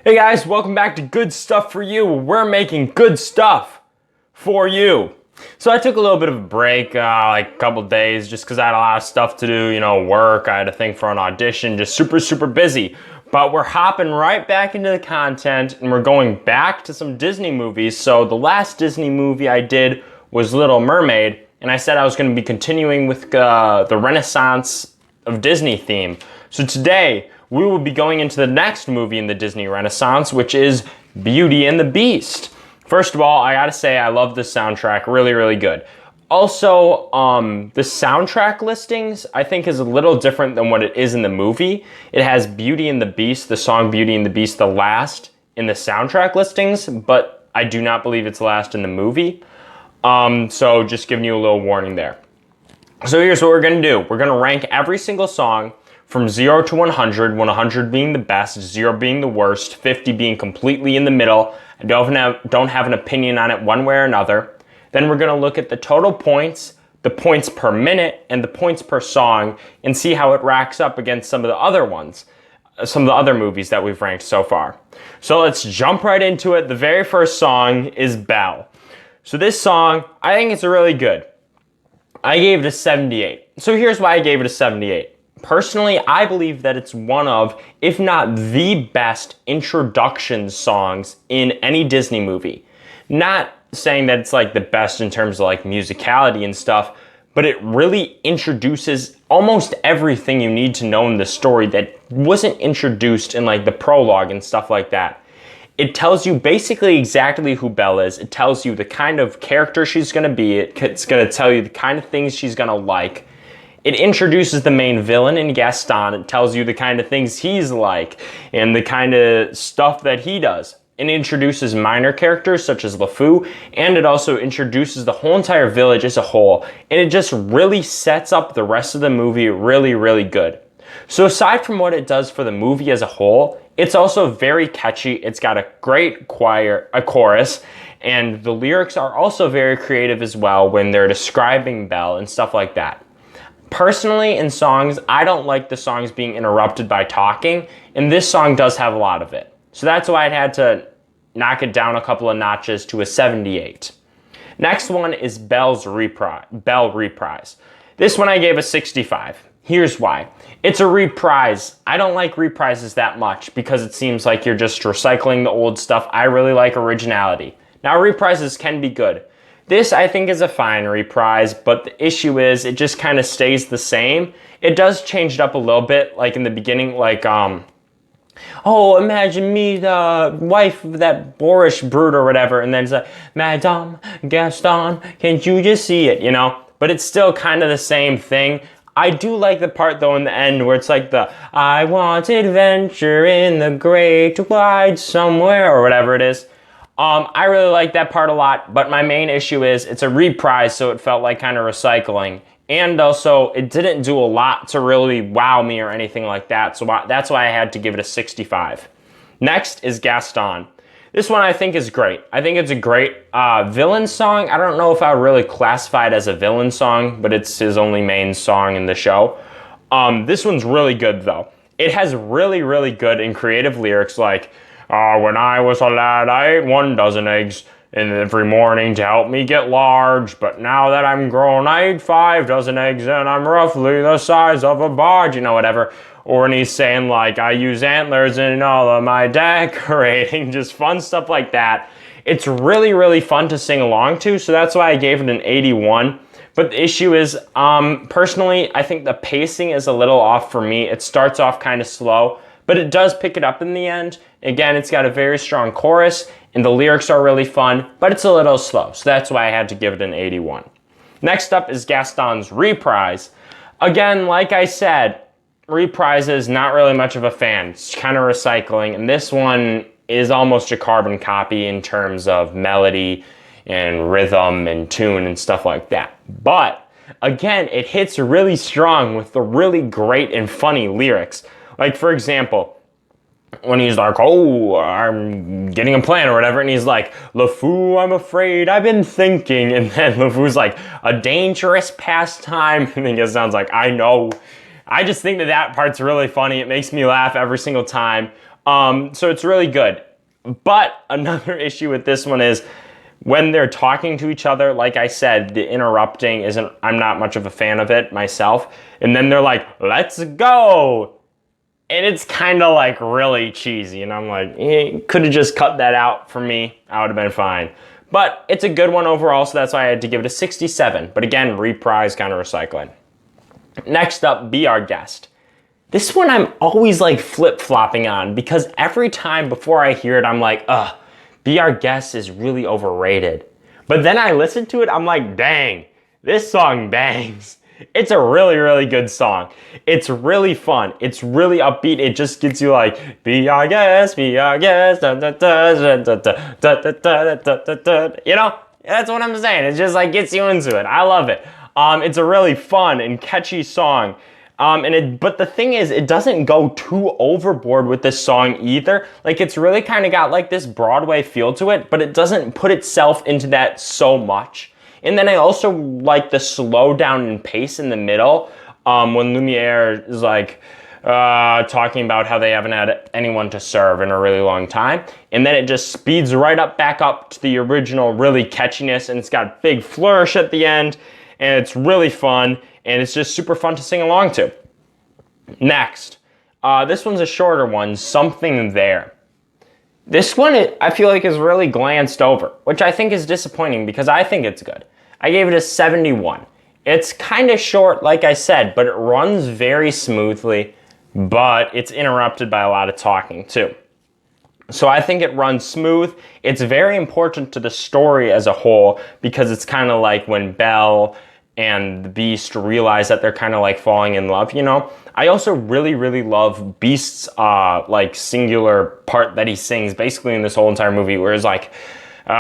Hey guys, welcome back to Good Stuff for You. We're making good stuff for you. So I took a little bit of a break, like a couple days, just because I had a lot of stuff to do, work. I had a thing for an audition, just super busy. But we're hopping right back into the content and we're going back to some Disney movies. So the last Disney movie I did was Little Mermaid, and I said I was going to be continuing with the Renaissance of Disney theme. So today, we will be going into the next movie in the Disney Renaissance, which is Beauty and the Beast. First of all, I gotta say I love the soundtrack, really good. Also, the soundtrack listings I think is a little different than what it is in the movie. It has Beauty and the Beast, the song Beauty and the Beast, the last in the soundtrack listings, but I do not believe it's last in the movie. So just giving you a little warning there. So here's what we're gonna do. We're gonna rank every single song from 0 to 100, 100 being the best, 0 being the worst, 50 being completely in the middle. I don't have an opinion on it one way or another. Then we're gonna look at the total points, the points per minute, and the points per song, and see how it racks up against some of the other ones, some of the other movies that we've ranked so far. So let's jump right into it. The very first song is Belle. So this song, I think it's really good. I gave it a 78. So here's why I gave it a 78. Personally, I believe that it's one of, if not the best introduction songs in any Disney movie. Not saying that it's like the best in terms of like musicality and stuff, but it really introduces almost everything you need to know in the story that wasn't introduced in like the prologue and stuff like that. It tells you basically exactly who Belle is. It tells you the kind of character she's gonna be. It's gonna tell you the kind of things she's gonna like. It introduces the main villain in Gaston. It tells you the kind of things he's like and the kind of stuff that he does. It introduces minor characters such as LeFou, and it also introduces the whole entire village as a whole. And it just really sets up the rest of the movie really good. So aside from what it does for the movie as a whole, it's also very catchy. It's got a great chorus, and the lyrics are also very creative as well when they're describing Belle and stuff like that. Personally, in songs, I don't like the songs being interrupted by talking, and this song does have a lot of it. So that's why I had to knock it down a couple of notches to a 78. Next one is Belle Reprise. This one I gave a 65. Here's why. It's a reprise. I don't like reprises that much because it seems like you're just recycling the old stuff. I really like originality. Now, reprises can be good. This, I think, is a fine reprise, but the issue is it just kind of stays the same. It does change it up a little bit, like in the beginning, like, oh, imagine me, the wife of that boorish brute or whatever, and then it's like, Madame Gaston, can't you just see it, But it's still kind of the same thing. I do like the part, though, in the end where it's like the, I want adventure in the great wide somewhere, or whatever it is. I really like that part a lot, but my main issue is it's a reprise, so it felt like kind of recycling. And also, it didn't do a lot to really wow me or anything like that, so that's why I had to give it a 65. Next is Gaston. This one I think is great. I think it's a great villain song. I don't know if I would really classify it as a villain song, but it's his only main song in the show. This one's really good, though. It has really good and creative lyrics like, when I was a lad, I ate 1 dozen eggs every morning to help me get large. But now that I'm grown, I eat 5 dozen eggs and I'm roughly the size of a barge, whatever. Or when he's saying like, I use antlers in all of my decorating, just fun stuff like that. It's really fun to sing along to, so that's why I gave it an 81. But the issue is, personally, I think the pacing is a little off for me. It starts off kind of slow, but it does pick it up in the end. Again, it's got a very strong chorus, and the lyrics are really fun, but it's a little slow, so that's why I had to give it an 81. Next up is Gaston's Reprise. Again, like I said, reprises, not really much of a fan. It's kind of recycling, and this one is almost a carbon copy in terms of melody and rhythm and tune and stuff like that. But, again, it hits really strong with the really great and funny lyrics. Like, for example, when he's like, oh, I'm getting a plan or whatever, and he's like, LeFou, I'm afraid, I've been thinking, and then LeFou's like, a dangerous pastime, and then it sounds like, I know. I just think that part's really funny. It makes me laugh every single time. So it's really good. But another issue with this one is when they're talking to each other, like I said, the interrupting isn't, I'm not much of a fan of it myself. And then they're like, let's go. And it's kind of like really cheesy. And I'm like, could have just cut that out for me. I would have been fine. But it's a good one overall, so that's why I had to give it a 67. But again, reprise, kind of recycling. Next up, Be Our Guest. This one I'm always like flip-flopping on because every time before I hear it, I'm like, Be Our Guest is really overrated. But then I listen to it, I'm like, dang, this song bangs. It's a really, really good song. It's really fun. It's really upbeat. It just gets you like, be our guest, be our guest, da, da, da, da, da, da, da, da, da, da, da. You know, that's what I'm saying. It just like gets you into it. I love it. It's a really fun and catchy song. But the thing is, it doesn't go too overboard with this song either. Like, it's really kind of got like this Broadway feel to it, but it doesn't put itself into that so much. And then I also like the slow down in pace in the middle, when Lumiere is like talking about how they haven't had anyone to serve in a really long time. And then it just speeds right up back up to the original really catchiness, and it's got big flourish at the end, and it's really fun, and it's just super fun to sing along to. Next, this one's a shorter one, Something There. This one, I feel like, is really glanced over, which I think is disappointing because I think it's good. I gave it a 71. It's kind of short, like I said, but it runs very smoothly, but it's interrupted by a lot of talking too. So I think it runs smooth. It's very important to the story as a whole because it's kind of like when Belle and the Beast realize that they're kind of like falling in love, you know? I also really, really love Beast's like singular part that he sings basically in this whole entire movie, where it's like, you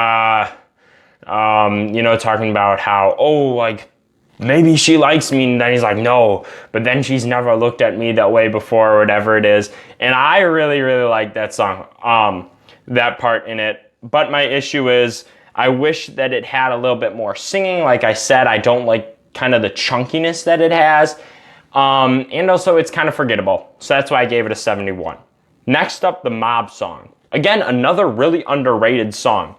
know, talking about how, like, maybe she likes me, and then he's like, no, but then she's never looked at me that way before, or whatever it is. And I really, really like that song, that part in it. But my issue is, I wish that it had a little bit more singing. Like I said, I don't like kind of the chunkiness that it has. And also it's kind of forgettable. So that's why I gave it a 71. Next up, the Mob song. Again, another really underrated song.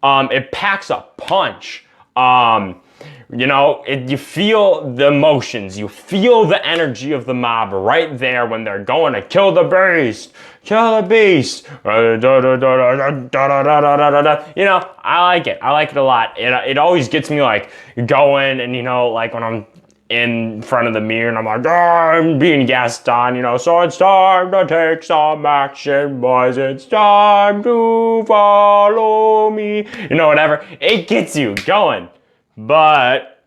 It packs a punch. You know, you feel the emotions. You feel the energy of the mob right there when they're going to kill the beast. Kill the beast. You know, I like it. I like it a lot. It always gets me like going, and you know, like when I'm in front of the mirror and I'm like, I'm being Gaston, you know, so it's time to take some action, boys. It's time to follow me. You know, whatever. It gets you going. But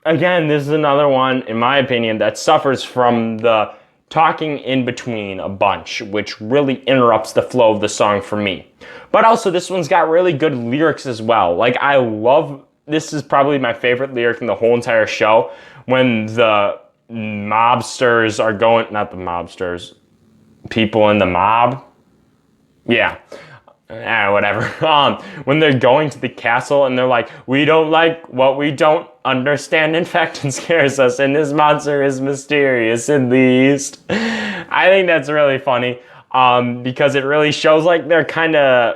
again, this is another one, in my opinion, that suffers from the talking in between a bunch, which really interrupts the flow of the song for me. But also, this one's got really good lyrics as well. Like, I love, this is probably my favorite lyric in the whole entire show, when the mobsters are going, not the mobsters, people in the mob. Yeah. Whatever. When they're going to the castle and they're like, we don't like what we don't understand, in fact, it scares us, and this monster is mysterious in the East. I think that's really funny, because it really shows like they're kind of,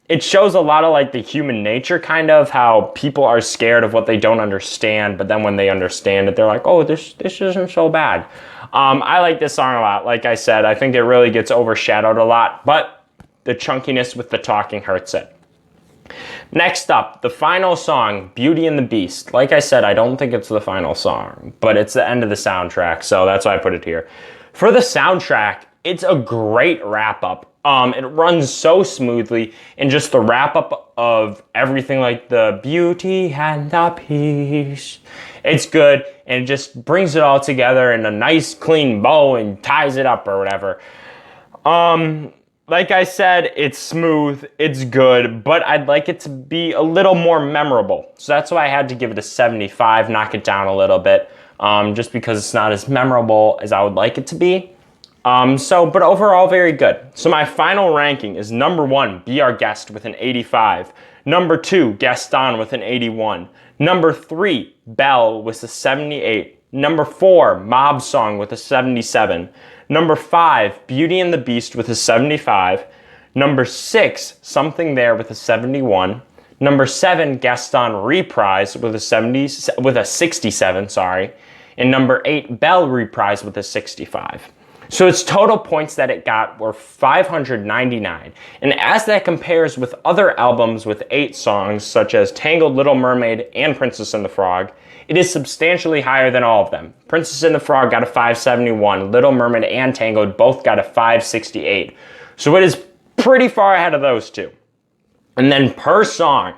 it shows a lot of like the human nature, kind of how people are scared of what they don't understand, but then when they understand it, they're like, oh, this isn't so bad. I like this song a lot. Like I said, I think it really gets overshadowed a lot, but the chunkiness with the talking hurts it. Next up, the final song, Beauty and the Beast. Like I said, I don't think it's the final song, but it's the end of the soundtrack, so that's why I put it here. For the soundtrack, it's a great wrap-up. It runs so smoothly, and just the wrap-up of everything, like the beauty and the peace. It's good, and it just brings it all together in a nice, clean bow and ties it up or whatever. Like I said, it's smooth, it's good, but I'd like it to be a little more memorable. So that's why I had to give it a 75, knock it down a little bit, just because it's not as memorable as I would like it to be. But overall, very good. So my final ranking is number 1, Be Our Guest with an 85. Number 2, Gaston with an 81. Number 3, Belle with a 78. Number 4, Mob Song with a 77. Number 5, Beauty and the Beast with a 75. Number 6, Something There with a 71. Number 7, Gaston Reprise with a 67, sorry. And number 8, Belle Reprise with a 65. So its total points that it got were 599. And as that compares with other albums with 8 songs, such as Tangled, Little Mermaid, and Princess and the Frog, it is substantially higher than all of them. Princess and the Frog got a 571, Little Mermaid and Tangled both got a 568. So it is pretty far ahead of those two. And then per song,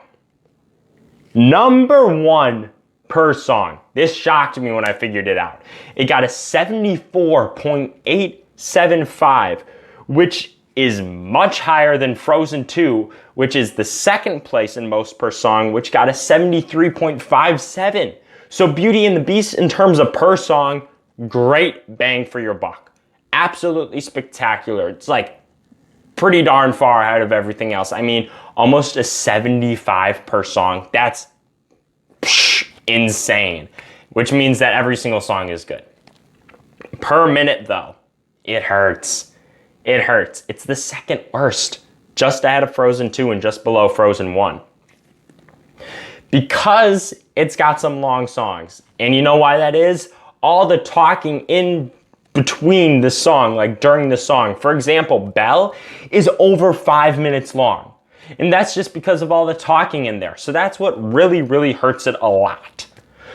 number 1 per song. This shocked me when I figured it out. It got a 74.875, which is much higher than Frozen 2, which is the second place in most per song, which got a 73.57. So Beauty and the Beast, in terms of per song, great bang for your buck. Absolutely spectacular. It's like pretty darn far ahead of everything else. I mean, almost a 75 per song. That's insane, which means that every single song is good. Per minute though, it hurts. It hurts. It's the second worst, just ahead of Frozen 2 and just below Frozen 1. Because it's got some long songs. And you know why that is? All the talking in between the song, like during the song. For example, Belle is over 5 minutes long. And that's just because of all the talking in there. So that's what really, really hurts it a lot.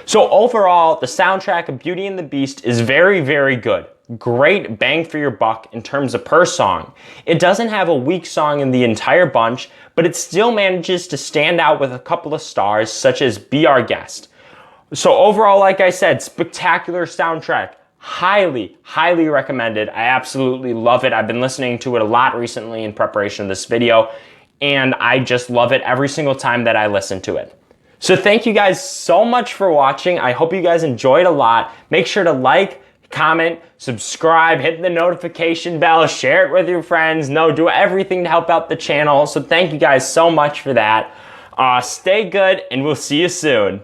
So overall, the soundtrack of Beauty and the Beast is very, very good. Great bang for your buck in terms of per song. It doesn't have a weak song in the entire bunch, but it still manages to stand out with a couple of stars, such as Be Our Guest. So overall, like I said, spectacular soundtrack. Highly, highly recommended. I absolutely love it. I've been listening to it a lot recently in preparation of this video, and I just love it every single time that I listen to it. So thank you guys so much for watching. I hope you guys enjoyed a lot. Make sure to like, comment, subscribe, hit the notification bell, share it with your friends. Do everything to help out the channel. So thank you guys so much for that. Stay good, and we'll see you soon.